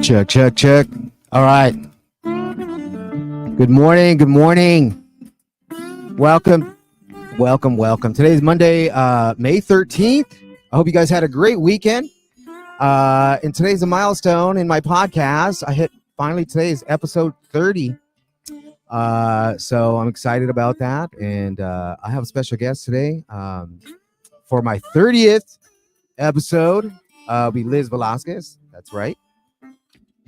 Check, check, check. All right. Good morning. Good morning. Welcome. Welcome, welcome. Today's Monday, May 13th. I hope you guys had a great weekend. And today's a milestone in my podcast. I hit finally today's episode 30. So I'm excited about that. And I have a special guest today for my 30th episode. Will be Liz Velasquez. That's right.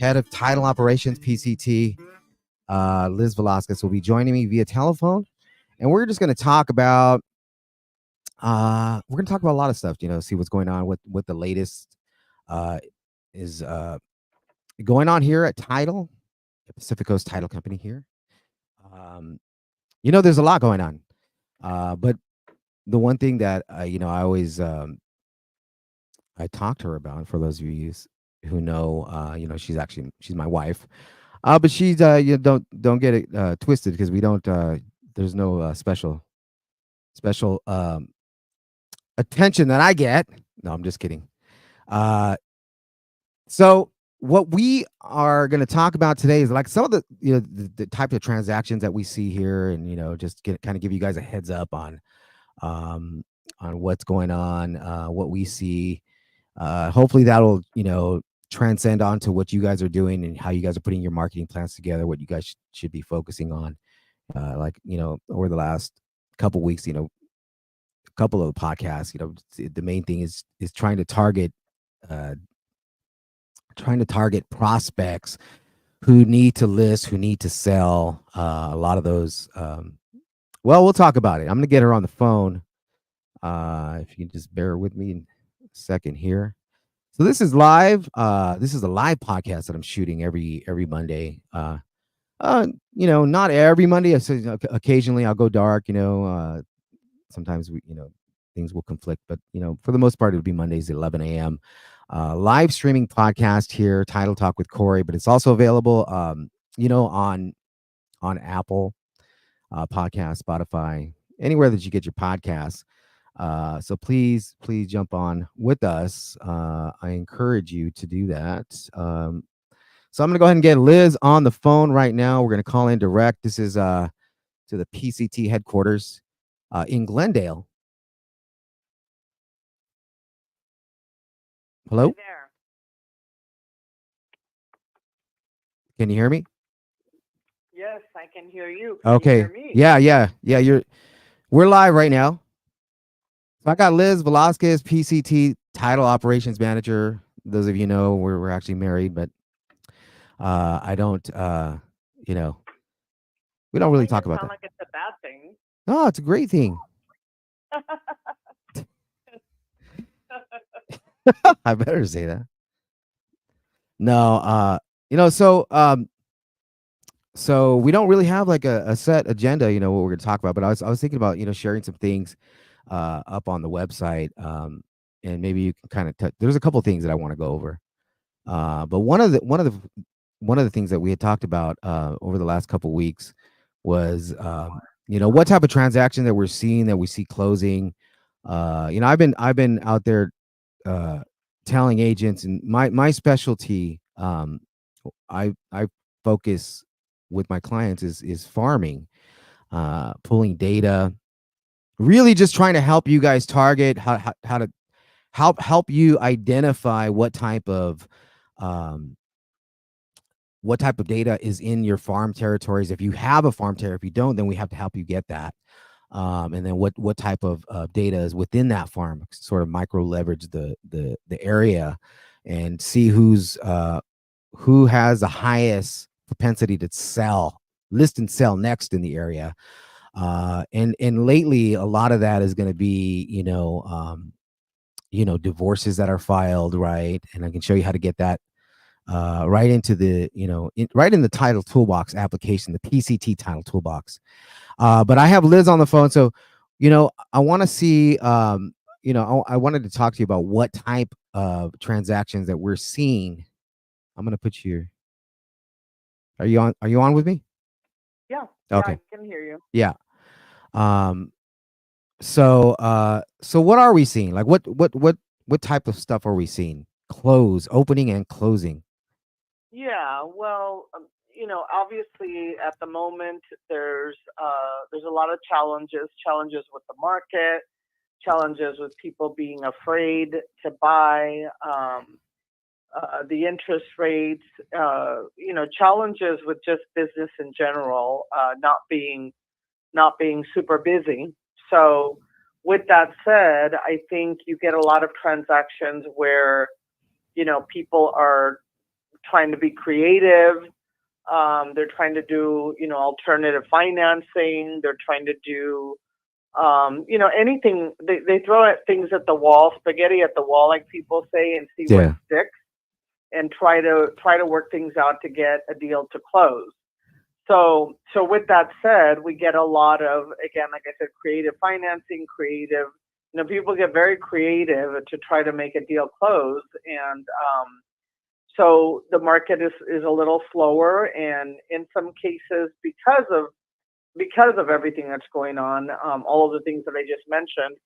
Head of Title Operations, PCT. Liz Velasquez will be joining me via telephone. And we're just going to talk about a lot of stuff, see what's going on with the latest is going on here at Title, the Pacific Coast Title Company here. There's a lot going on. But the one thing that I always I talk to her about, for those of you who know, she's my wife. But she's you don't get it twisted, because we don't there's no special attention that I get. No, I'm just kidding. So what we are going to talk about today is like some of the type of transactions that we see here, and just kind of give you guys a heads up on what's going on, what we see. Hopefully that'll transcend onto what you guys are doing and how you guys are putting your marketing plans together, what you guys should be focusing on. Over the last couple weeks, a couple of podcasts, the main thing is trying to target prospects who need to list, who need to sell. A lot of those, we'll talk about it. I'm going to get her on the phone. If you can just bear with me a second here. So this is live. This is a live podcast that I'm shooting every Monday. Not every Monday. Occasionally I'll go dark. Sometimes things will conflict, but for the most part it'll be Mondays at 11 a.m. Live streaming podcast here, Title Talk with Corey, but it's also available, on Apple Podcast, Spotify, anywhere that you get your podcasts. So please jump on with us. I encourage you to do that. So I'm going to go ahead and get Liz on the phone right now. We're going to call in direct. This is to the PCT headquarters in Glendale. Hello? There. Can you hear me? Yes, I can hear you. Can Okay. you hear me? Yeah. We're live right now. So I got Liz Velasquez, PCT Title Operations Manager. Those of you know we're actually married, but I don't, we don't really talk about that. Like it's a bad thing. No, it's a great thing. I better say that. No, so we don't really have like a set agenda, what we're going to talk about. But I was thinking about, sharing some things up on the website, and maybe you can kind of there's a couple of things that I want to go over. But one of the things that we had talked about over the last couple of weeks was what type of transaction that we're seeing, that we see closing. I've been out there telling agents, and my specialty, I focus with my clients is farming, pulling data, really just trying to help you guys target how to help you identify what type of data is in your farm territories. If you have a farm territory, if you don't, then we have to help you get that. And then what type of data is within that farm, sort of micro leverage the area and see who has the highest propensity to list and sell next in the area. And lately a lot of that is going to be, divorces that are filed, right? And I can show you how to get that right into the, right in the Title Toolbox application, the PCT Title Toolbox. But I have Liz on the phone. So, I want to see, I wanted to talk to you about what type of transactions that we're seeing. I'm going to put you. Are you on with me? Yeah. Okay. I can hear you. Yeah. So what are we seeing? Like what type of stuff are we seeing? Close, opening and closing. Yeah, well, obviously at the moment there's a lot of challenges with the market, challenges with people being afraid to buy, the interest rates, challenges with just business in general, not being super busy. So, with that said, I think you get a lot of transactions where people are trying to be creative. They're trying to do alternative financing. They're trying to do anything. They throw at things at the wall, spaghetti at the wall, like people say, and see what Yeah. sticks, and try to work things out to get a deal to close. So with that said, we get a lot of, again, like I said, creative financing, creative. People get very creative to try to make a deal close, and so the market is a little slower, and in some cases, because of everything that's going on, all of the things that I just mentioned,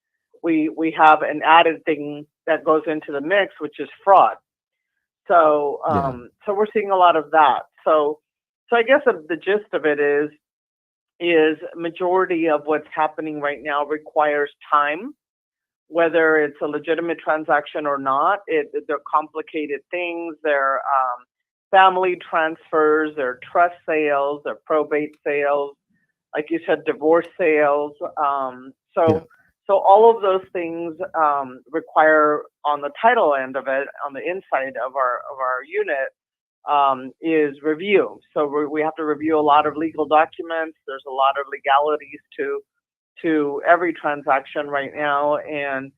we have an added thing that goes into the mix, which is fraud. So Yeah. so we're seeing a lot of that. So I guess the gist of it is majority of what's happening right now requires time, whether it's a legitimate transaction or not. They're complicated things. They're family transfers, they're trust sales, they're probate sales, like you said, divorce sales. Yeah. So all of those things require, on the title end of it, on the inside of our unit, is review. So we have to review a lot of legal documents. There's a lot of legalities to every transaction right now, and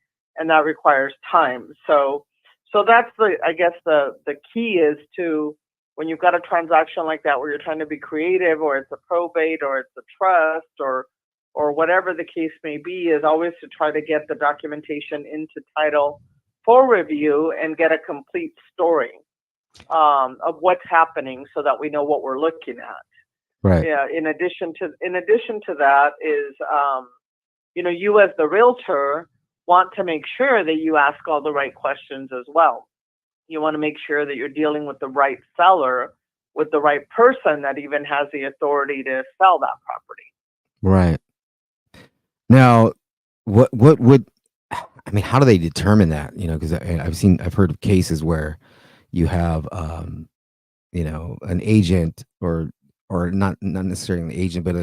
that requires time. So that's the, I guess, the key is to, when you've got a transaction like that where you're trying to be creative, or it's a probate, or it's a trust, or whatever the case may be, is always to try to get the documentation into title for review and get a complete story of what's happening, so that we know what we're looking at. Right. Yeah. In addition to that is, you as the realtor want to make sure that you ask all the right questions as well. You want to make sure that you're dealing with the right seller, with the right person that even has the authority to sell that property. Right. Now, what would I mean? How do they determine that? Because I've heard of cases where you have an agent, or not necessarily an agent, but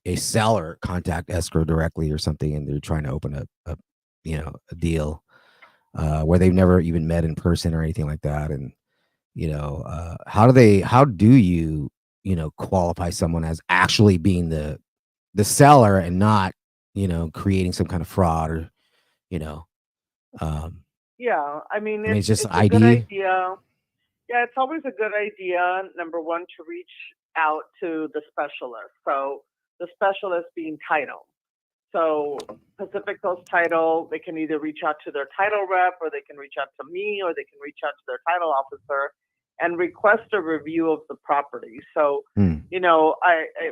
a seller contact escrow directly or something, and they're trying to open a deal where they've never even met in person or anything like that. And how do you qualify someone as actually being the seller, and not creating some kind of fraud, or you know um Yeah, I mean, I mean, it's it's just it's a good ID. idea. Yeah, it's always a good idea, number one, to reach out to the specialist. So the specialist being title. So Pacific Coast Title, they can either reach out to their title rep, or they can reach out to me, or they can reach out to their title officer and request a review of the property. So, Hmm.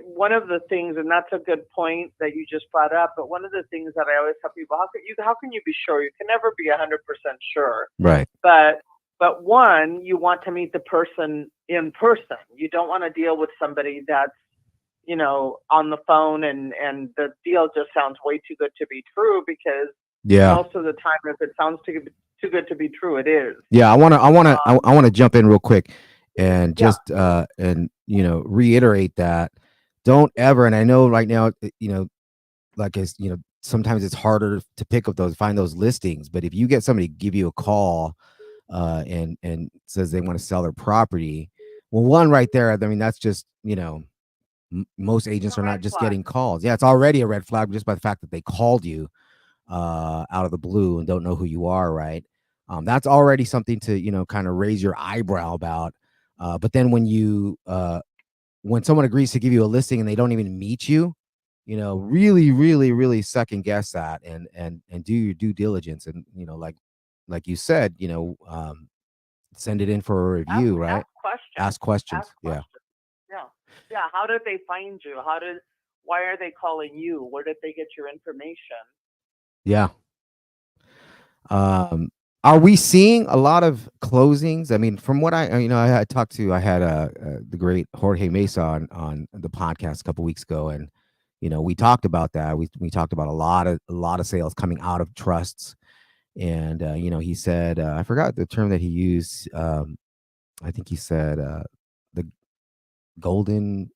one of the things, and that's a good point that you just brought up, but one of the things that I always tell people, how can you be sure? You can never be 100% sure, Right. but one, you want to meet the person in person. You don't want to deal with somebody that's on the phone, and the deal just sounds way too good to be true, because Yeah. most of the time, if it sounds too good to be true, it is. Yeah, Um, I want to jump in real quick, and yeah, just and reiterate that don't ever, and I know right now, like, as sometimes it's harder to pick up find those listings, but if you get somebody give you a call and says they want to sell their property, well, one right there, I mean, that's just, most it's a agents are not red just flag. getting calls. Yeah, it's already a red flag just by the fact that they called you out of the blue and don't know who you are, right? That's already something to kind of raise your eyebrow about. But then when someone agrees to give you a listing and they don't even meet you, really, really, really second guess that, and do your due diligence, and like you said, send it in for a Ask review, right? ask questions. Ask questions. Ask Yeah. questions. Yeah, yeah. How did they find you? How did Why are they calling you? Where did they get your information? Yeah. Um, are we seeing a lot of closings? I mean, from what I talked to, I had the great Jorge Mesa on the podcast a couple weeks ago, and we talked about that. We talked about a lot of sales coming out of trusts, and he said I forgot the term that he used. I think he said the golden.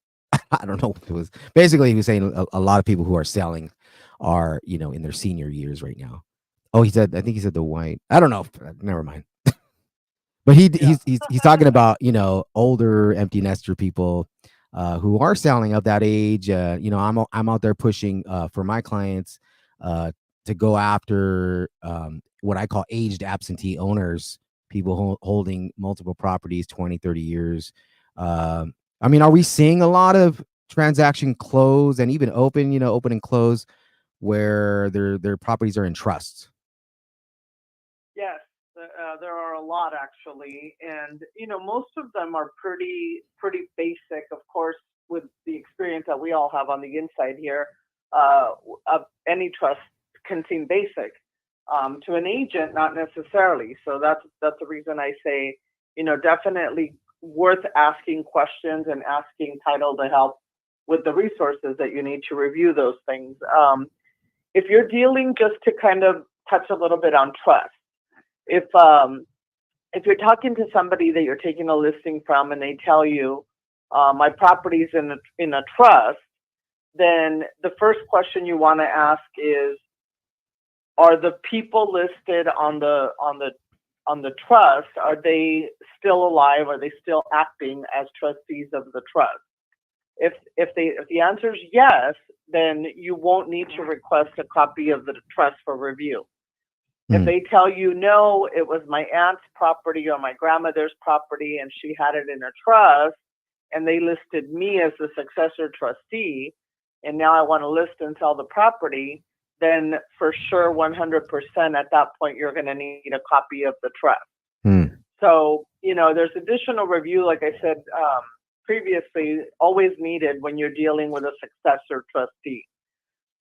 I don't know if it was. Basically, he was saying a lot of people who are selling are in their senior years right now. Oh, I think he said the white. I don't know. Never mind. But Yeah. he's talking about older empty nester people who are selling of that age. I'm out there pushing for my clients to go after what I call aged absentee owners, people holding multiple properties 20, 30 years. I mean, are we seeing a lot of transaction close and even open and close where their properties are in trusts? Yes, there are a lot actually, and most of them are pretty basic. Of course, with the experience that we all have on the inside here, any trust can seem basic to an agent, not necessarily. So that's the reason I say, definitely worth asking questions and asking title to help with the resources that you need to review those things. If you're dealing, just to kind of touch a little bit on trust, if if you're talking to somebody that you're taking a listing from and they tell you my property's in a trust, then the first question you want to ask is, are the people listed on the trust, are they still alive? Are they still acting as trustees of the trust? If the answer is yes, then you won't need to request a copy of the trust for review. If they tell you no, it was my aunt's property or my grandmother's property and she had it in a trust and they listed me as the successor trustee and now I want to list and sell the property, then for sure 100% at that point you're going to need a copy of the trust. So, there's additional review, like I said previously, always needed when you're dealing with a successor trustee.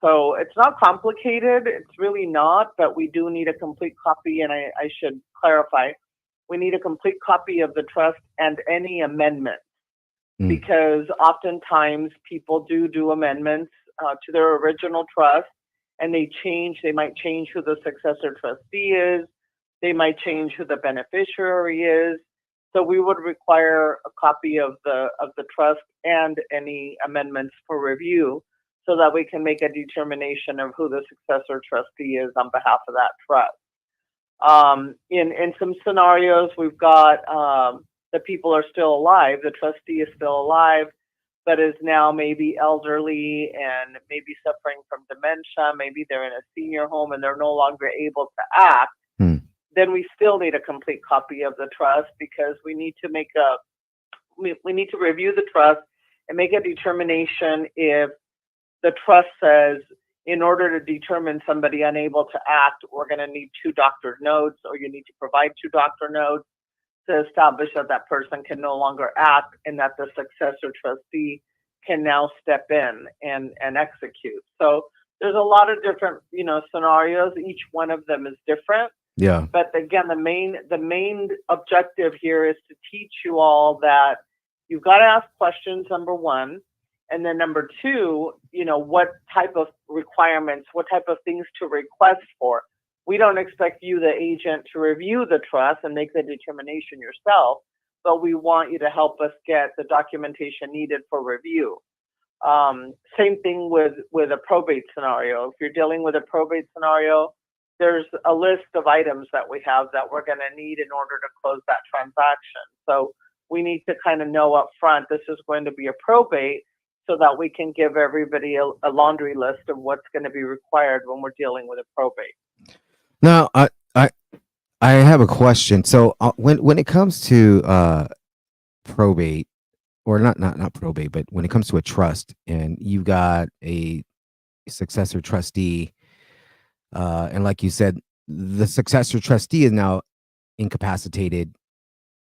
So it's not complicated. It's really not, but we do need a complete copy. And I should clarify, we need a complete copy of the trust and any amendment, because oftentimes people do amendments to their original trust and they might change who the successor trustee is. They might change who the beneficiary is. So we would require a copy of the trust and any amendments for review, so that we can make a determination of who the successor trustee is on behalf of that trust. In some scenarios, we've got the people are still alive, the trustee is still alive, but is now maybe elderly and maybe suffering from dementia, maybe they're in a senior home and they're no longer able to act, then we still need a complete copy of the trust, because we need to we need to review the trust and make a determination if the trust says, in order to determine somebody unable to act, we're going to need 2 doctor notes, or you need to provide 2 doctor notes to establish that that person can no longer act and that the successor trustee can now step in and execute. So there's a lot of different, scenarios. Each one of them is different. Yeah. But again, the main objective here is to teach you all that you've got to ask questions, number one. And then number two, what type of requirements, what type of things to request for. We don't expect you, the agent, to review the trust and make the determination yourself, but we want you to help us get the documentation needed for review. Same thing with a probate scenario. If you're dealing with a probate scenario, there's a list of items that we have that we're going to need in order to close that transaction. So we need to kind of know up front, this is going to be a probate, so that we can give everybody a laundry list of what's going to be required when we're dealing with a probate. Now, I have a question. So when it comes to probate, or not probate, but when it comes to a trust, and you've got a successor trustee, and like you said, the successor trustee is now incapacitated,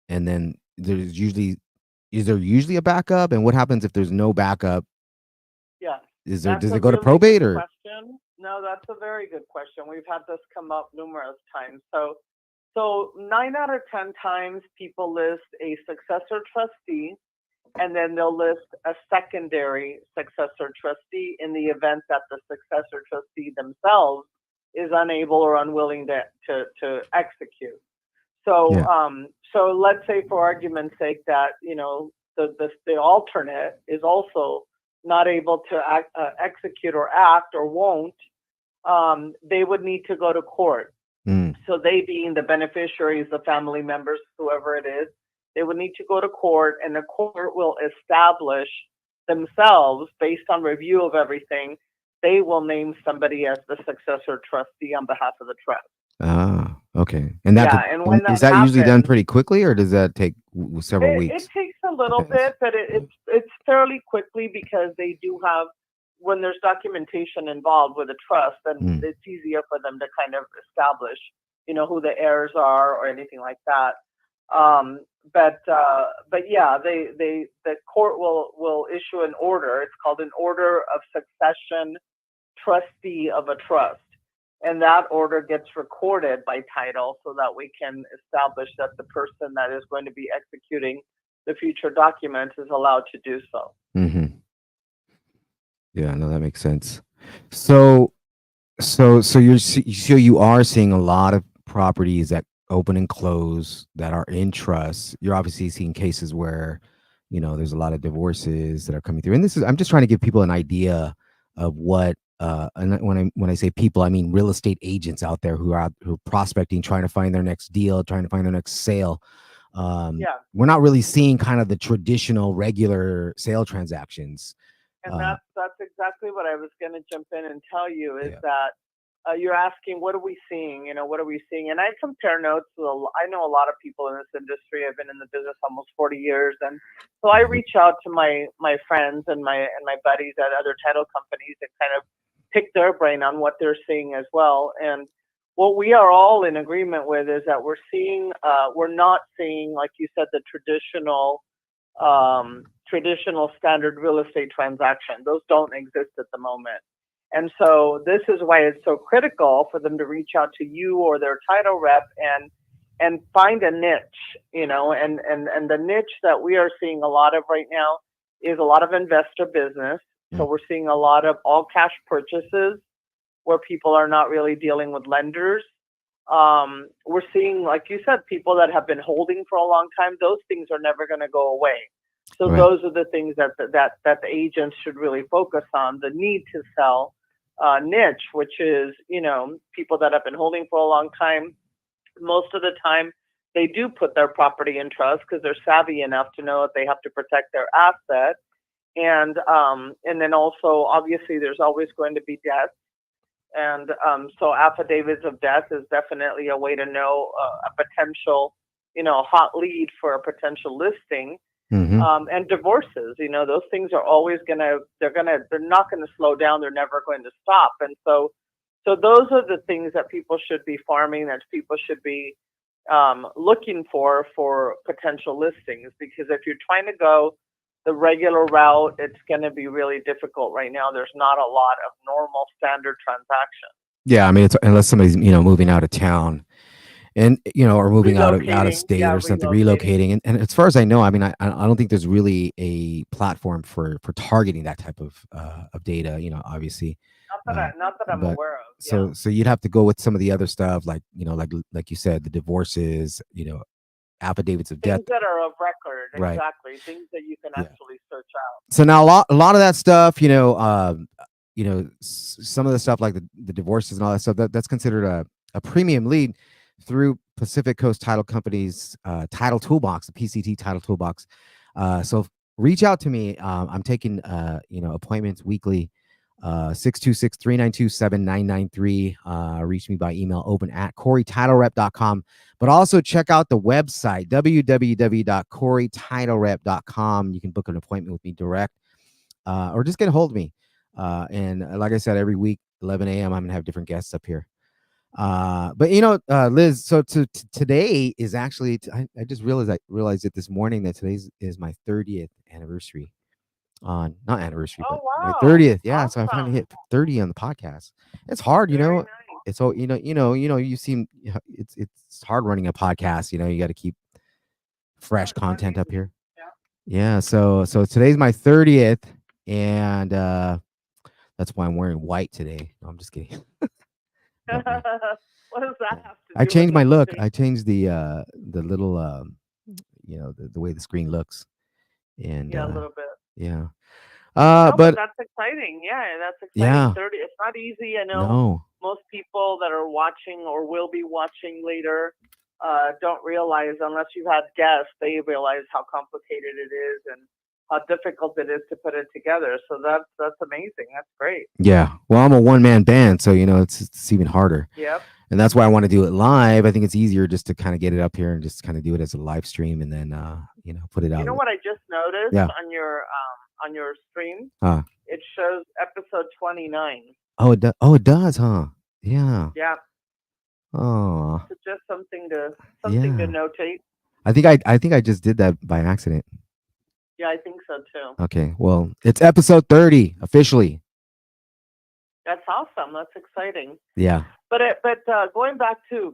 and then is there usually a backup? And what happens if there's no backup? Yeah. Is there? That's Does a it go to really good probate or? question. No, that's a very good question. We've had this come up numerous times. So 9 out of 10 times people list a successor trustee, and then they'll list a secondary successor trustee in the event that the successor trustee themselves is unable or unwilling to execute. So, Yeah. so let's say for argument's sake that, you know, the alternate is also not able to execute or act or won't, they would need to go to court. Mm. So they being the beneficiaries, the family members, whoever it is, they would need to go to court, and the court will establish themselves based on review of everything. They will name somebody as the successor trustee on behalf of the trust. Ah, okay. And that Yeah, could, and when is that that usually done happens, pretty quickly, or does that take several it weeks? takes a little Depends. bit, but it's fairly quickly because they do have, when there's documentation involved with a trust, then Mm. it's easier for them to kind of establish, you know, who the heirs are or anything like that. Um, but yeah, the court will issue an order. It's called an order of succession trustee of a trust. And that order gets recorded by title so that we can establish that the person that is going to be executing the future document is allowed to do so. Mm-hmm. Yeah, no, that makes sense. So, so you are seeing a lot of properties that open and close that are in trust. You're obviously seeing cases where, there's a lot of divorces that are coming through. And I'm just trying to give people an idea of what, and when I say people, I mean real estate agents out there who are prospecting, trying to find their next deal, trying to find their next sale. Yeah. We're not really seeing kind of the traditional regular sale transactions. And that's exactly what I was going to jump in and tell you is Yeah. that you're asking, what are we seeing? You know, what are we seeing? And I compare notes with, I know a lot of people in this industry. I've been in the business almost 40 years. And so I reach out to my friends and my buddies at other title companies and kind of pick their brain on what they're seeing as well. And what we are all in agreement with is that we're not seeing, like you said, the traditional standard real estate transaction. Those don't exist at the moment. And so this is why it's so critical for them to reach out to you or their title rep and find a niche, and the niche that we are seeing a lot of right now is a lot of investor business. So we're seeing a lot of all cash purchases where people are not really dealing with lenders. We're seeing, like you said, people that have been holding for a long time. Those things are never going to go away. So Right. those are the things that the agents should really focus on. The need to sell niche, which is, people that have been holding for a long time. Most of the time, they do put their property in trust because they're savvy enough to know that they have to protect their asset. And then also, obviously, there's always going to be debt. And so affidavits of death is definitely a way to know a potential, hot lead for a potential listing. Mm-hmm. And divorces, those things are always they're not going to slow down. They're never going to stop. And so those are the things that people should be farming, that people should be looking for potential listings. Because if you're trying to go the regular route, it's going to be really difficult right now. There's not a lot of normal standard transactions. Yeah, I mean, it's unless somebody's moving out of town, and or moving out of Relocating, state yeah, or something, relocating. relocating. And as far as I know, I mean, I don't think there's really a platform for targeting that type of data. Obviously, Not that I'm but aware of. Yeah. so you'd have to go with some of the other stuff, like like you said, the divorces, affidavits of death. Things that are of record, Right. exactly. Things that you can Yeah. actually search out. So now a lot of that stuff, some of the stuff like the divorces and all that stuff, that's considered a premium lead through Pacific Coast Title Company's Title Toolbox, the PCT Title Toolbox. So reach out to me. I'm taking appointments weekly. 626-392-7993. Reach me by email, open@CoreyTitleRep.com. But also check out the website, www.CoreyTitleRep.com. You can book an appointment with me direct, or just get a hold of me. And like I said, every week, 11 a.m., I'm going to have different guests up here. But Liz, so today is actually, I just realized it this morning that today's is my 30th anniversary not anniversary, Oh, but my wow. 30th. Yeah, so I finally Awesome. hit 30 on the podcast. It's hard, Very nice. It's all you seem it's hard running a podcast. You got to keep Yeah, fresh it's not content up easy. here. Yeah. Yeah, so today's my 30th, and that's why I'm wearing white today. No, I'm just kidding. Got my What does that yeah. have to I do with changed my look. anything? I changed the little the way the screen looks, and Yeah, a little bit. yeah. No, but But that's exciting. Yeah, that's exciting. yeah, 30, it's not easy. I know no, most people that are watching or will be watching later don't realize, unless you've had guests, they realize how complicated it is and how difficult it is to put it together. So that's amazing. That's great. yeah. Well, I'm a one man band, so it's even harder, Yep. and that's why I want to do it live. I think it's easier just to kind of get it up here and just kind of do it as a live stream, and then put it You out. know what I just noticed Yeah. on your stream? Uh, It shows episode 29. oh, it does, huh? Yeah. Yeah. Oh, So just something to yeah. notate. I think I just did that by accident. Yeah, I think so too. Okay. Well, it's episode 30 officially. That's awesome. That's exciting. Yeah. But going back to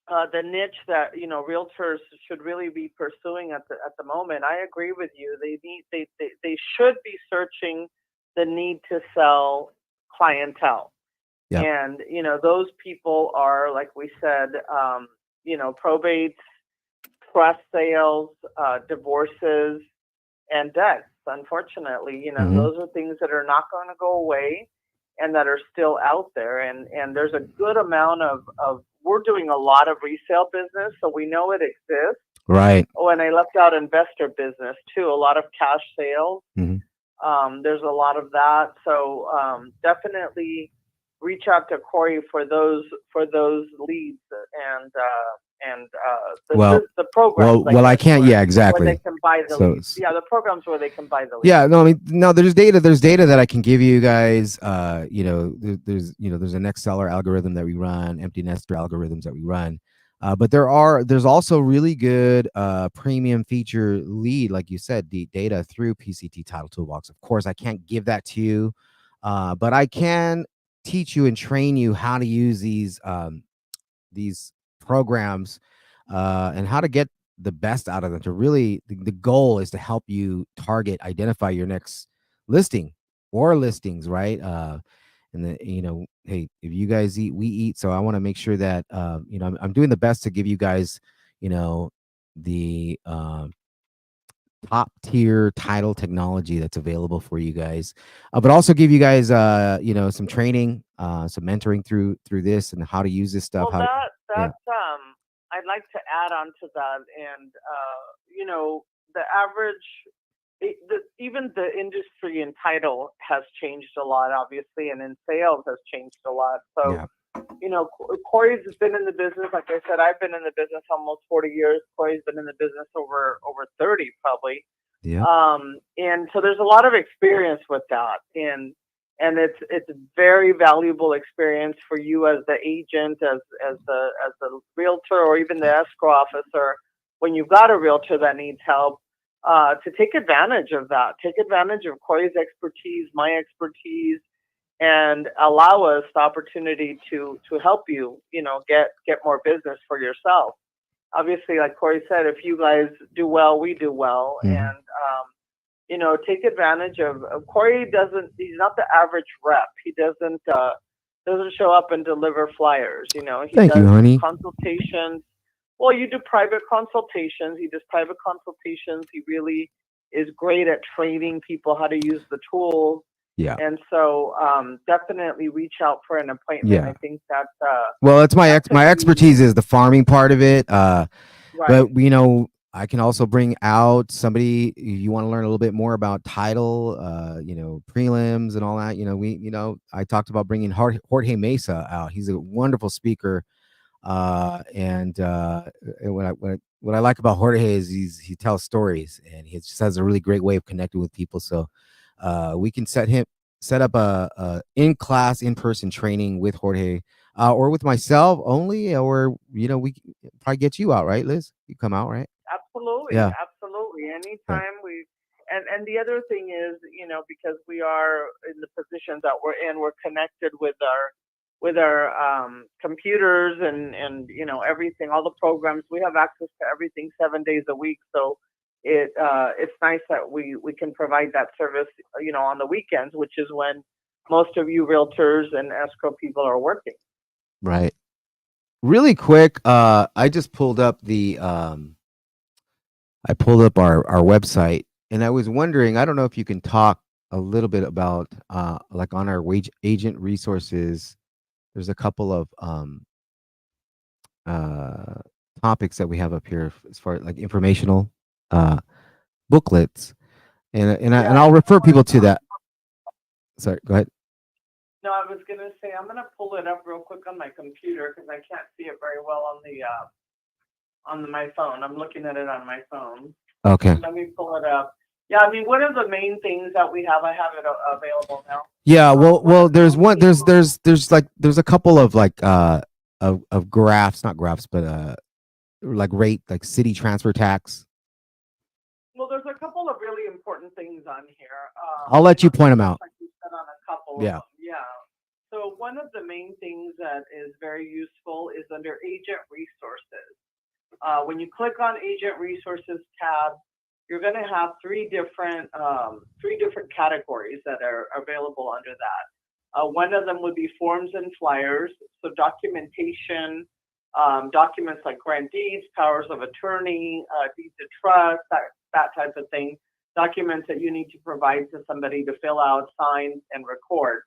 the niche that realtors should really be pursuing at the moment, I agree with you. They should be searching the need to sell clientele, Yeah. and those people are, like we said, probates, trust sales, divorces, and deaths. Unfortunately, Hmm. those are things that are not going to go away and that are still out there. And there's a good amount of we're doing a lot of resale business, so we know it exists. Right. Oh, and I left out investor business too. A lot of cash sales. Hmm. There's a lot of that. So definitely reach out to Corey for those leads and Well, the programs, I I guess, can't. Yeah, where they exactly. can buy the So, leads. Yeah, the programs where they can buy the leads. yeah, no, I mean, no, there's data. There's data that I can give you guys. There's a next seller algorithm that we run, empty nester algorithms that we run. But there's also really good premium feature lead, like you said, the data through PCT Title Toolbox. Of course, I can't give that to you, but I can teach you and train you how to use these programs and how to get the best out of them. To really, the goal is to help you target, identify your next listing or listings, right? And then, hey, if you guys eat, we eat. So I want to make sure that I'm doing the best to give you guys, the top tier title technology that's available for you guys, but also give you guys some training, some mentoring through this and how to use this stuff. Well, How to, yeah. that's I'd like to add on to that, and the average, even the industry in title has changed a lot, obviously, and in sales has changed a lot. So Yeah. Corey's been in the business. Like I said, I've been in the business almost 40 years. Corey's been in the business over 30 probably. Yeah. And so there's a lot of experience with that, and it's very valuable experience for you as the agent, as the realtor, or even the escrow officer when you've got a realtor that needs help. To take advantage of that, take advantage of Corey's expertise, my expertise, and allow us the opportunity to help you, get more business for yourself. Obviously, like Corey said, if you guys do well, we do well, Mhm. and take advantage of Corey. He's not the average rep. He doesn't show up and deliver flyers. He Thank you, does honey. consultations. Well, you do private consultations. He does private consultations. He really is great at training people how to use the tools. Yeah. And so definitely reach out for an appointment. Yeah. I think that's Well, it's my that could my be expertise is the farming part of it. right. But I can also bring out somebody if you want to learn a little bit more about title, prelims and all that. I talked about bringing Jorge Mesa out. He's a wonderful speaker. And what I like about Jorge is he tells stories, and he just has a really great way of connecting with people. So we can set up a in person training with Jorge, or with myself only, or we can probably get you out, right, Liz? You come out, right? Absolutely, Yeah. absolutely. Yeah. Anytime and the other thing is, because we are in the positions that we're in, we're connected with our computers and everything, all the programs. We have access to everything 7 days a week. So it's nice that we can provide that service, on the weekends, which is when most of you realtors and escrow people are working. Right. Really quick, I just pulled up our website, and I was wondering, I don't know if you can talk a little bit about like on our wage agent resources. There's a couple of uh topics that we have up here as far as like informational uh booklets, and Yeah, I'll refer people to that. Sorry, go ahead. no, I was gonna say I'm gonna pull it up real quick on my computer because I can't see it very well on my phone. I'm looking at it on my phone. Okay. Let me pull it up. Yeah, I mean, one of the main things that we have, I have it available now. Yeah, One of the there's main one things, there's a couple of like of graphs, not graphs, but like rate, like city transfer tax. well, there's a couple of really important things on here. I'll let you point them out. Like you said on a couple of Yeah. them. Yeah. So one of the main things that is very useful is under agent resources. When you click on agent resources tab, you're going to have three different categories that are available under that. One of them would be forms and flyers, so documentation, documents like grant deeds, powers of attorney, deeds of trust, that type of thing. Documents that you need to provide to somebody to fill out, sign, and record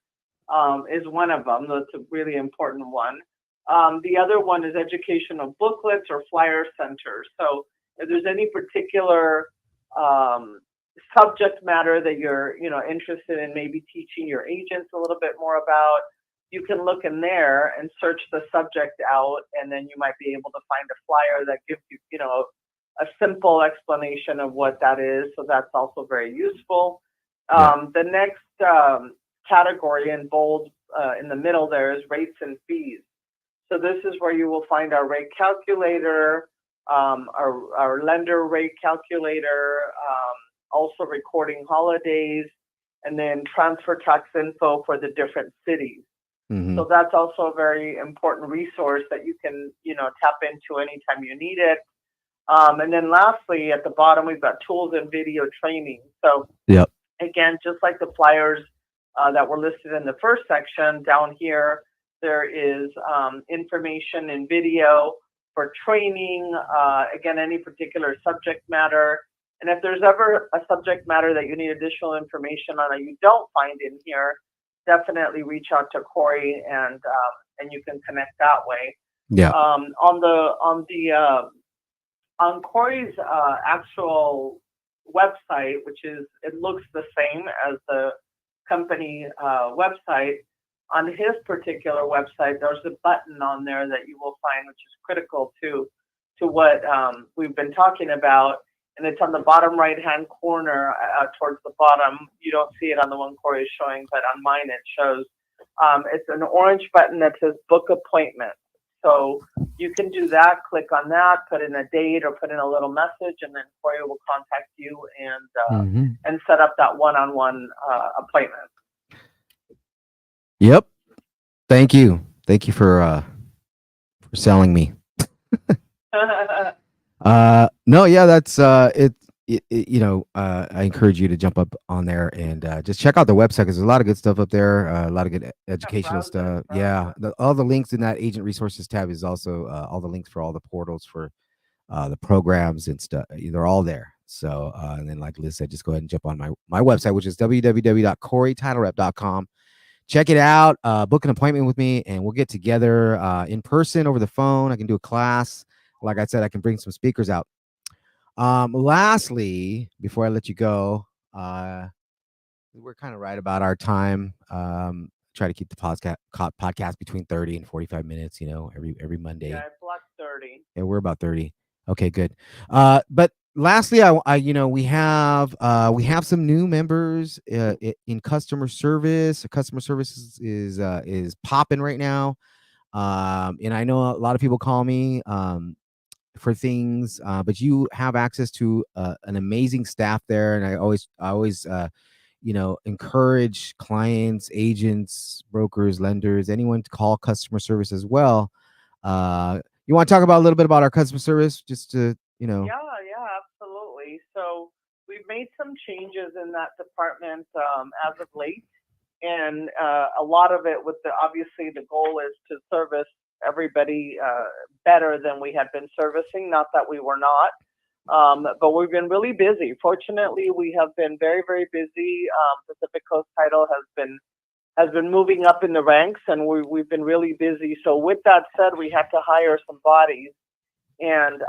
is one of them. That's a really important one. The other one is educational booklets or flyer centers. So if there's any particular subject matter that you're interested in maybe teaching your agents a little bit more about, you can look in there and search the subject out, and then you might be able to find a flyer that gives you a simple explanation of what that is. So that's also very useful. The next category in bold in the middle there is rates and fees. So this is where you will find our rate calculator, our lender rate calculator, also recording holidays, and then transfer tax info for the different cities. Mm-hmm. So that's also a very important resource that you can, tap into anytime you need it. And then lastly, at the bottom, we've got tools and video training. So Yep. again, just like the flyers that were listed in the first section, down here, there is information and video for training, again, any particular subject matter. And if there's ever a subject matter that you need additional information on that you don't find in here, definitely reach out to Corey and you can connect that way. Yeah. On Corey's actual website, it looks the same as the company website. On his particular website, there's a button on there that you will find, which is critical to what we've been talking about, and it's on the bottom right-hand corner towards the bottom. You don't see it on the one Corey is showing, but on mine it shows. It's an orange button that says Book Appointment. So you can do that, click on that, put in a date or put in a little message, and then Corey will contact you and set up that one-on-one appointment. Yep. Thank you for selling me. No, yeah, that's it. I encourage you to jump up on there and just check out the website because there's a lot of good stuff up there, a lot of good educational stuff. Yeah, all the links in that agent resources tab is also all the links for all the portals for the programs and stuff. They're all there. So and then like Liz said, just go ahead and jump on my website, which is www.coreytitlerep.com. Check it out, book an appointment with me, and we'll get together in person, over the phone. I can do a class. Like I said, I can bring some speakers out. Lastly, before I let you go, we're kind of right about our time. Try to keep the podcast between 30 and 45 minutes, every Monday. Yeah, I blocked 30. Yeah, we're about 30. Okay, good. But lastly, we have some new members in customer service. Customer service is popping right now. And I know a lot of people call me for things, but you have access to an amazing staff there. And I always encourage clients, agents, brokers, lenders, anyone to call customer service as well. You want to talk about a little bit about our customer service, just to Yeah, absolutely. So we've made some changes in that department as of late, and a lot of it with the obviously the goal is to service everybody better than we had been servicing. Not that we were not, but we've been really busy. Fortunately, we have been very, very busy. Pacific Coast Title has been moving up in the ranks, and we've been really busy. So with that said, we had to hire some bodies and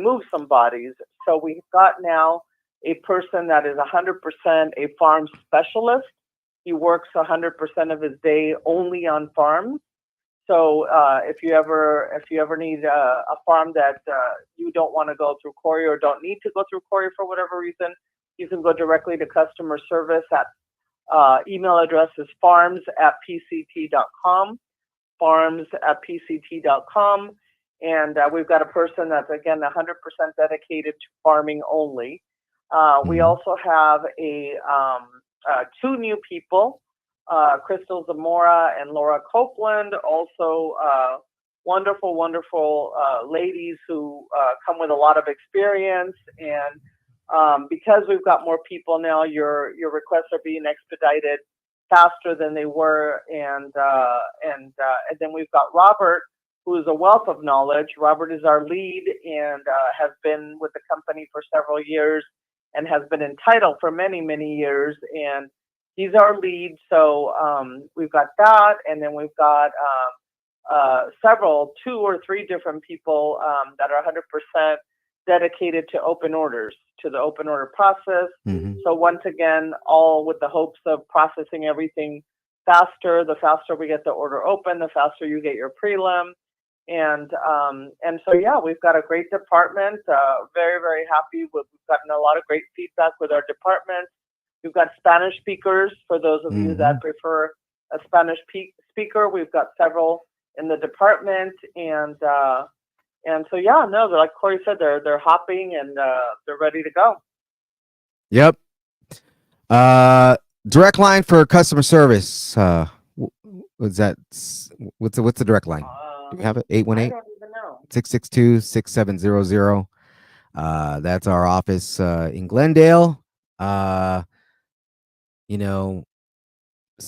move some bodies. So we've got now a person that is 100% a farm specialist. He works 100% of his day only on farms. So if you ever need a farm that you don't want to go through courier or don't need to go through courier for whatever reason, you can go directly to customer service at email address is farms@pct.com, farms@pct.com. And we've got a person that's, again, 100% dedicated to farming only. We also have two new people, Crystal Zamora and Laura Copeland, also wonderful, wonderful ladies who come with a lot of experience. And because we've got more people now, your requests are being expedited faster than they were. And then we've got Robert, who is a wealth of knowledge. Robert is our lead and has been with the company for several years and has been in title for many, many years. And he's our lead. So we've got that. And then we've got two or three different people that are 100% dedicated to open orders, to the open order process. So once again, all with the hopes of processing everything faster. The faster we get the order open, the faster you get your prelim. And so, yeah, we've got a great department, very, very happy. We've gotten a lot of great feedback with our department. We've got Spanish speakers for those of you that prefer a Spanish speaker. We've got several in the department. And so, yeah, no, like Corey said, they're hopping and they're ready to go. Yep. Direct line for customer service. What's that? What's the direct line? Do we have it? 818? I don't even know. 662-6700. That's our office in Glendale. So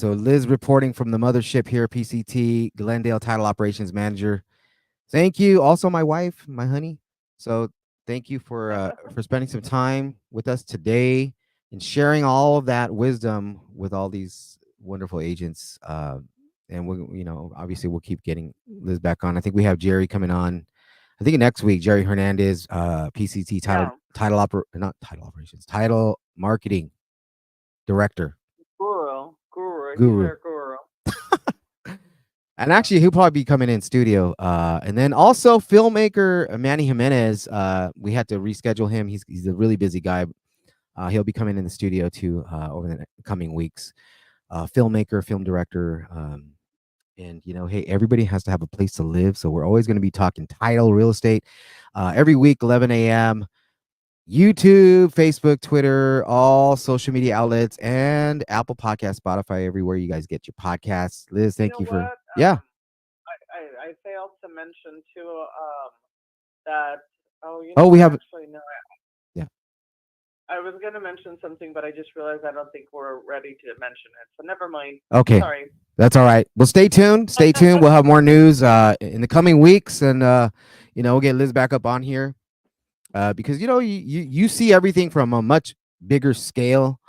Liz reporting from the mothership here, PCT, Glendale Title Operations Manager. Thank you. Also, my wife, my honey. So thank you for spending some time with us today and sharing all of that wisdom with all these wonderful agents. And obviously we'll keep getting Liz back on. I think we have Jerry coming on. I think next week, Jerry Hernandez, PCT title marketing director. Guru. And actually, he'll probably be coming in studio. And then also filmmaker Manny Jimenez. We had to reschedule him. He's a really busy guy. He'll be coming in the studio too over the coming weeks. Filmmaker, film director. And hey, everybody has to have a place to live. So we're always going to be talking title, real estate, every week, 11 a.m. YouTube, Facebook, Twitter, all social media outlets, and Apple Podcasts, Spotify, everywhere you guys get your podcasts. Liz, thank you for I failed to mention too that we have actually no. I was going to mention something, but I just realized I don't think we're ready to mention it. So never mind. Okay. Sorry. That's all right. Well, stay tuned. Stay tuned. We'll have more news in the coming weeks, and we'll get Liz back up on here because you see everything from a much bigger scale,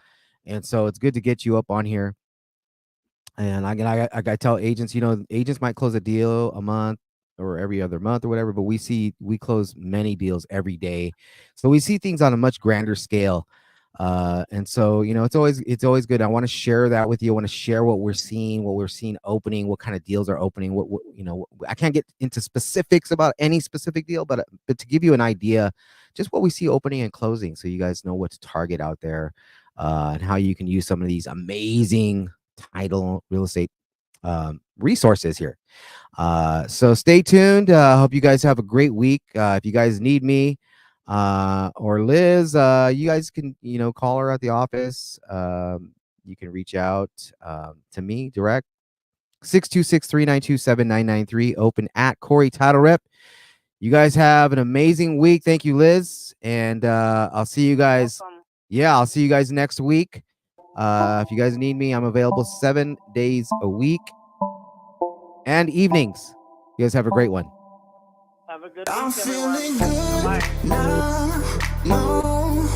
and so it's good to get you up on here. And I tell agents, agents might close a deal a month or every other month or whatever, but we close many deals every day. So we see things on a much grander scale. And so, it's always good. I want to share that with you. I want to share what we're seeing opening, what kind of deals are opening. I can't get into specifics about any specific deal, but to give you an idea, just what we see opening and closing. So you guys know what to target out there, and how you can use some of these amazing title real estate resources here. So stay tuned. Hope you guys have a great week. If you guys need me or Liz, you guys can, call her at the office. You can reach out to me direct. 626-392-7993. Open at Corey Title Rep. You guys have an amazing week. Thank you, Liz. And I'll see you guys. Welcome. Yeah, I'll see you guys next week. If you guys need me, I'm available 7 days a week and evenings. You guys have a great one. Have a good week, everyone. Bye. No.